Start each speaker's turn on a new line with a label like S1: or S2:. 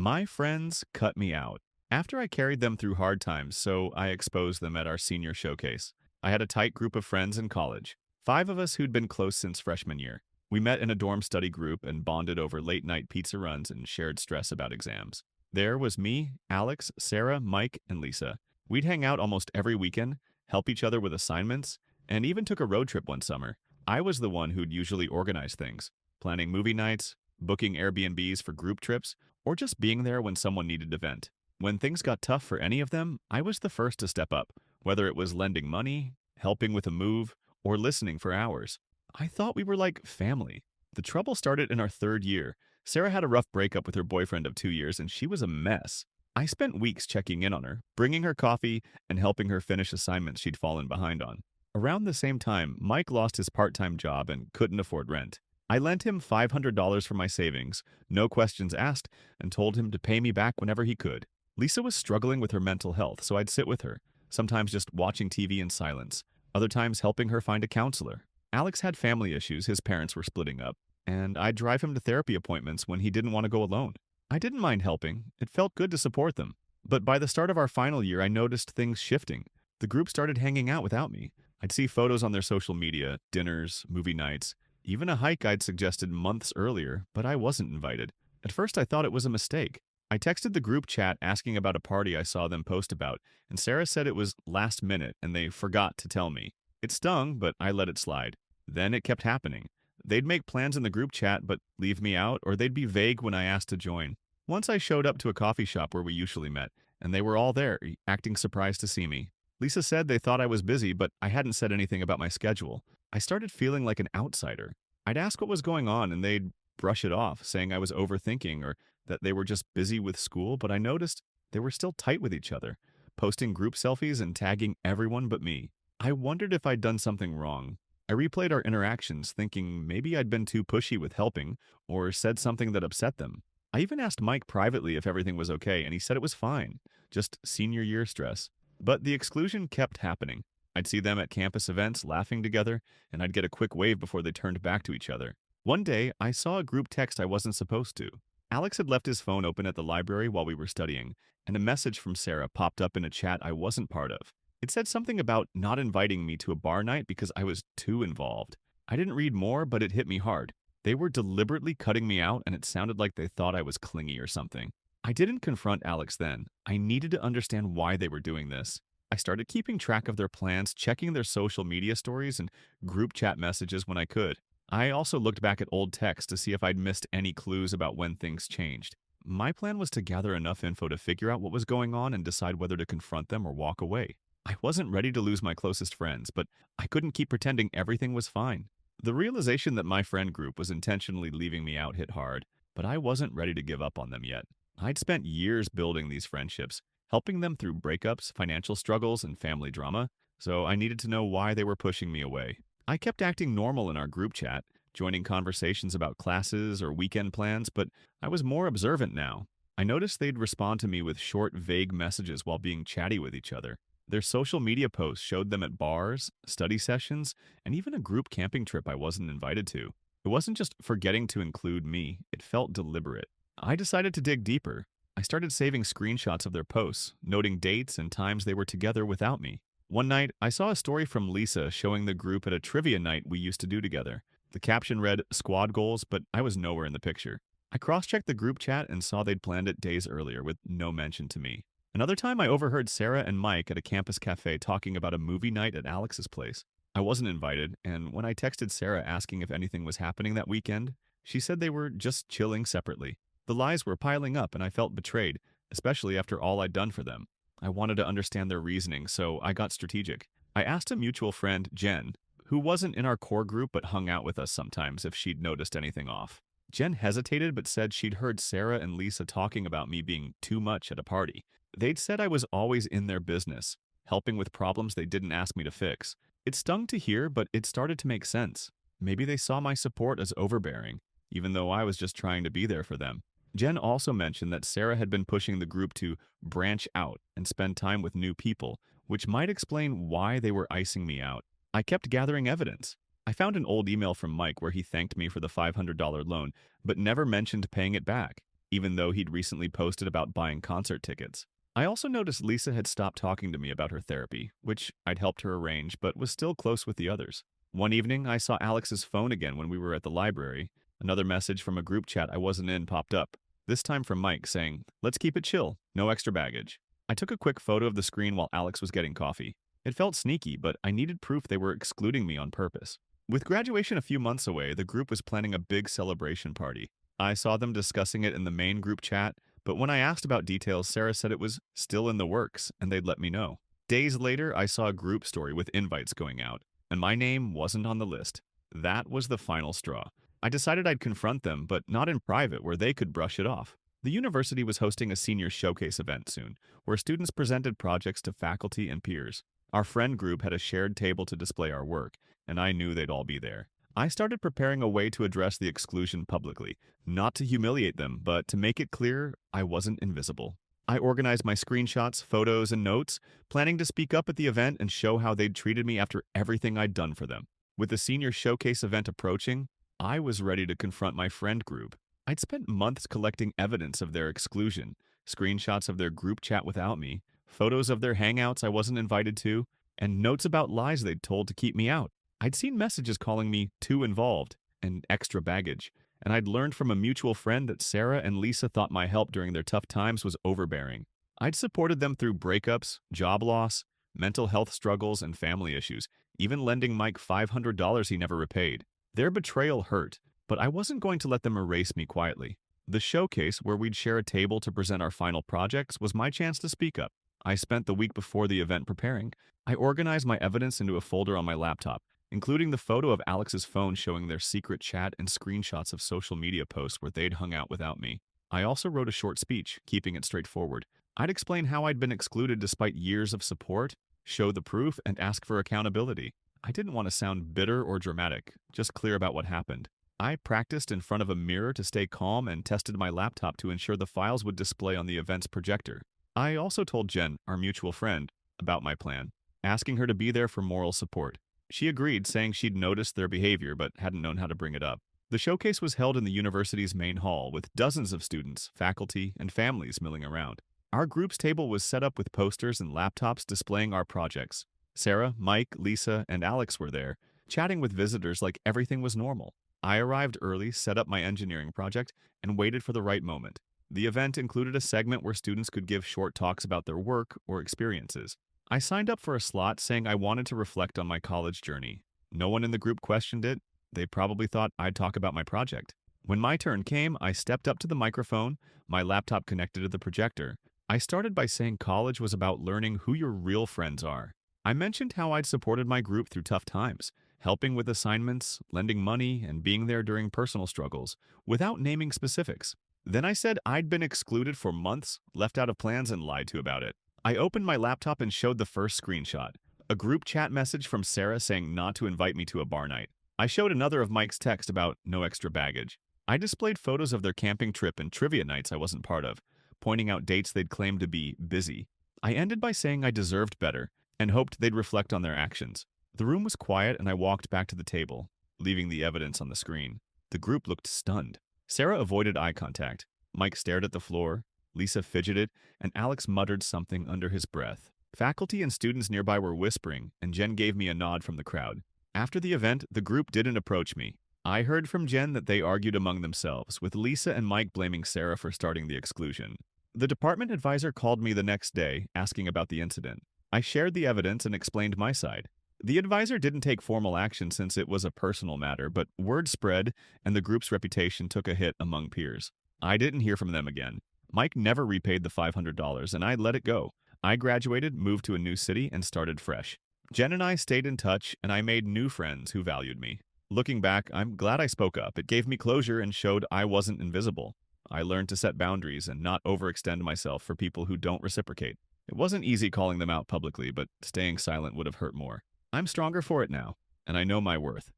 S1: My friends cut me out. After I carried them through hard times, so I exposed them at our senior showcase. I had a tight group of friends in college, 5 of us who'd been close since freshman year. We met in a dorm study group and bonded over late night pizza runs and shared stress about exams. There was me, Alex, Sarah, Mike, and Lisa. We'd hang out almost every weekend, help each other with assignments, and even took a road trip one summer. I was the one who'd usually organize things, planning movie nights, booking Airbnbs for group trips, or just being there when someone needed to vent. When things got tough for any of them, I was the first to step up, whether it was lending money, helping with a move, or listening for hours. I thought we were like family. The trouble started in our third year. Sarah had a rough breakup with her boyfriend of 2 years, and she was a mess. I spent weeks checking in on her, bringing her coffee, and helping her finish assignments she'd fallen behind on. Around the same time, Mike lost his part-time job and couldn't afford rent. I lent him $500 from my savings, no questions asked, and told him to pay me back whenever he could. Lisa was struggling with her mental health, so I'd sit with her, sometimes just watching TV in silence, other times helping her find a counselor. Alex had family issues, his parents were splitting up, and I'd drive him to therapy appointments when he didn't want to go alone. I didn't mind helping, it felt good to support them. But by the start of our final year, I noticed things shifting. The group started hanging out without me. I'd see photos on their social media, dinners, movie nights, even a hike I'd suggested months earlier, but I wasn't invited. At first, I thought it was a mistake. I texted the group chat asking about a party I saw them post about, and Sarah said it was last minute and they forgot to tell me. It stung, but I let it slide. Then it kept happening. They'd make plans in the group chat but leave me out, or they'd be vague when I asked to join. Once I showed up to a coffee shop where we usually met, and they were all there, acting surprised to see me. Lisa said they thought I was busy, but I hadn't said anything about my schedule. I started feeling like an outsider. I'd ask what was going on, and they'd brush it off, saying I was overthinking or that they were just busy with school, but I noticed they were still tight with each other, posting group selfies and tagging everyone but me. I wondered if I'd done something wrong. I replayed our interactions, thinking maybe I'd been too pushy with helping or said something that upset them. I even asked Mike privately if everything was okay, and he said it was fine, just senior year stress. But the exclusion kept happening. I'd see them at campus events laughing together, and I'd get a quick wave before they turned back to each other. One day, I saw a group text I wasn't supposed to. Alex had left his phone open at the library while we were studying, and a message from Sarah popped up in a chat I wasn't part of. It said something about not inviting me to a bar night because I was too involved. I didn't read more, but it hit me hard. They were deliberately cutting me out, and it sounded like they thought I was clingy or something. I didn't confront Alex then. I needed to understand why they were doing this. I started keeping track of their plans, checking their social media stories and group chat messages when I could. I also looked back at old texts to see if I'd missed any clues about when things changed. My plan was to gather enough info to figure out what was going on and decide whether to confront them or walk away. I wasn't ready to lose my closest friends, but I couldn't keep pretending everything was fine. The realization that my friend group was intentionally leaving me out hit hard, but I wasn't ready to give up on them yet. I'd spent years building these friendships, helping them through breakups, financial struggles, and family drama, so I needed to know why they were pushing me away. I kept acting normal in our group chat, joining conversations about classes or weekend plans, but I was more observant now. I noticed they'd respond to me with short, vague messages while being chatty with each other. Their social media posts showed them at bars, study sessions, and even a group camping trip I wasn't invited to. It wasn't just forgetting to include me, it felt deliberate. I decided to dig deeper. I started saving screenshots of their posts, noting dates and times they were together without me. One night, I saw a story from Lisa showing the group at a trivia night we used to do together. The caption read, "Squad goals," but I was nowhere in the picture. I cross-checked the group chat and saw they'd planned it days earlier with no mention to me. Another time, I overheard Sarah and Mike at a campus cafe talking about a movie night at Alex's place. I wasn't invited, and when I texted Sarah asking if anything was happening that weekend, she said they were just chilling separately. The lies were piling up, and I felt betrayed, especially after all I'd done for them. I wanted to understand their reasoning, so I got strategic. I asked a mutual friend, Jen, who wasn't in our core group but hung out with us sometimes, if she'd noticed anything off. Jen hesitated but said she'd heard Sarah and Lisa talking about me being too much at a party. They'd said I was always in their business, helping with problems they didn't ask me to fix. It stung to hear, but it started to make sense. Maybe they saw my support as overbearing, even though I was just trying to be there for them. Jen also mentioned that Sarah had been pushing the group to branch out and spend time with new people, which might explain why they were icing me out. I kept gathering evidence. I found an old email from Mike where he thanked me for the $500 loan, but never mentioned paying it back. even though he'd recently posted about buying concert tickets. I also noticed Lisa had stopped talking to me about her therapy, which I'd helped her arrange, but was still close with the others. One evening, I saw Alex's phone again when we were at the library. Another message from a group chat I wasn't in popped up, this time from Mike saying, "Let's keep it chill, no extra baggage." I took a quick photo of the screen while Alex was getting coffee. It felt sneaky, but I needed proof they were excluding me on purpose. With graduation a few months away, the group was planning a big celebration party. I saw them discussing it in the main group chat, but when I asked about details, Sarah said it was still in the works and they'd let me know. Days later, I saw a group story with invites going out, and my name wasn't on the list. That was the final straw. I decided I'd confront them, but not in private where they could brush it off. The university was hosting a senior showcase event soon, where students presented projects to faculty and peers. Our friend group had a shared table to display our work, and I knew they'd all be there. I started preparing a way to address the exclusion publicly, not to humiliate them, but to make it clear I wasn't invisible. I organized my screenshots, photos, and notes, planning to speak up at the event and show how they'd treated me after everything I'd done for them. With the senior showcase event approaching, I was ready to confront my friend group. I'd spent months collecting evidence of their exclusion, screenshots of their group chat without me, photos of their hangouts I wasn't invited to, and notes about lies they'd told to keep me out. I'd seen messages calling me too involved and extra baggage, and I'd learned from a mutual friend that Sarah and Lisa thought my help during their tough times was overbearing. I'd supported them through breakups, job loss, mental health struggles, and family issues, even lending Mike $500 he never repaid. Their betrayal hurt, but I wasn't going to let them erase me quietly. The showcase, where we'd share a table to present our final projects, was my chance to speak up. I spent the week before the event preparing. I organized my evidence into a folder on my laptop, including the photo of Alex's phone showing their secret chat and screenshots of social media posts where they'd hung out without me. I also wrote a short speech, keeping it straightforward. I'd explain how I'd been excluded despite years of support, show the proof, and ask for accountability. I didn't want to sound bitter or dramatic, just clear about what happened. I practiced in front of a mirror to stay calm and tested my laptop to ensure the files would display on the event's projector. I also told Jen, our mutual friend, about my plan, asking her to be there for moral support. She agreed, saying she'd noticed their behavior but hadn't known how to bring it up. The showcase was held in the university's main hall with dozens of students, faculty, and families milling around. Our group's table was set up with posters and laptops displaying our projects. Sarah, Mike, Lisa, and Alex were there, chatting with visitors like everything was normal. I arrived early, set up my engineering project, and waited for the right moment. The event included a segment where students could give short talks about their work or experiences. I signed up for a slot saying I wanted to reflect on my college journey. No one in the group questioned it. They probably thought I'd talk about my project. When my turn came, I stepped up to the microphone, my laptop connected to the projector. I started by saying college was about learning who your real friends are. I mentioned how I'd supported my group through tough times, helping with assignments, lending money, and being there during personal struggles, without naming specifics. Then I said I'd been excluded for months, left out of plans, and lied to about it. I opened my laptop and showed the first screenshot, a group chat message from Sarah saying not to invite me to a bar night. I showed another of Mike's text about no extra baggage. I displayed photos of their camping trip and trivia nights I wasn't part of, pointing out dates they'd claimed to be busy. I ended by saying I deserved better and hoped they'd reflect on their actions. The room was quiet and I walked back to the table, leaving the evidence on the screen. The group looked stunned. Sarah avoided eye contact. Mike stared at the floor. Lisa fidgeted, and Alex muttered something under his breath. Faculty and students nearby were whispering, and Jen gave me a nod from the crowd. After the event, the group didn't approach me. I heard from Jen that they argued among themselves, with Lisa and Mike blaming Sarah for starting the exclusion. The department advisor called me the next day, asking about the incident. I shared the evidence and explained my side. The advisor didn't take formal action since it was a personal matter, but word spread, and the group's reputation took a hit among peers. I didn't hear from them again. Mike never repaid the $500, and I let it go. I graduated, moved to a new city, and started fresh. Jen and I stayed in touch, and I made new friends who valued me. Looking back, I'm glad I spoke up. It gave me closure and showed I wasn't invisible. I learned to set boundaries and not overextend myself for people who don't reciprocate. It wasn't easy calling them out publicly, but staying silent would have hurt more. I'm stronger for it now, and I know my worth.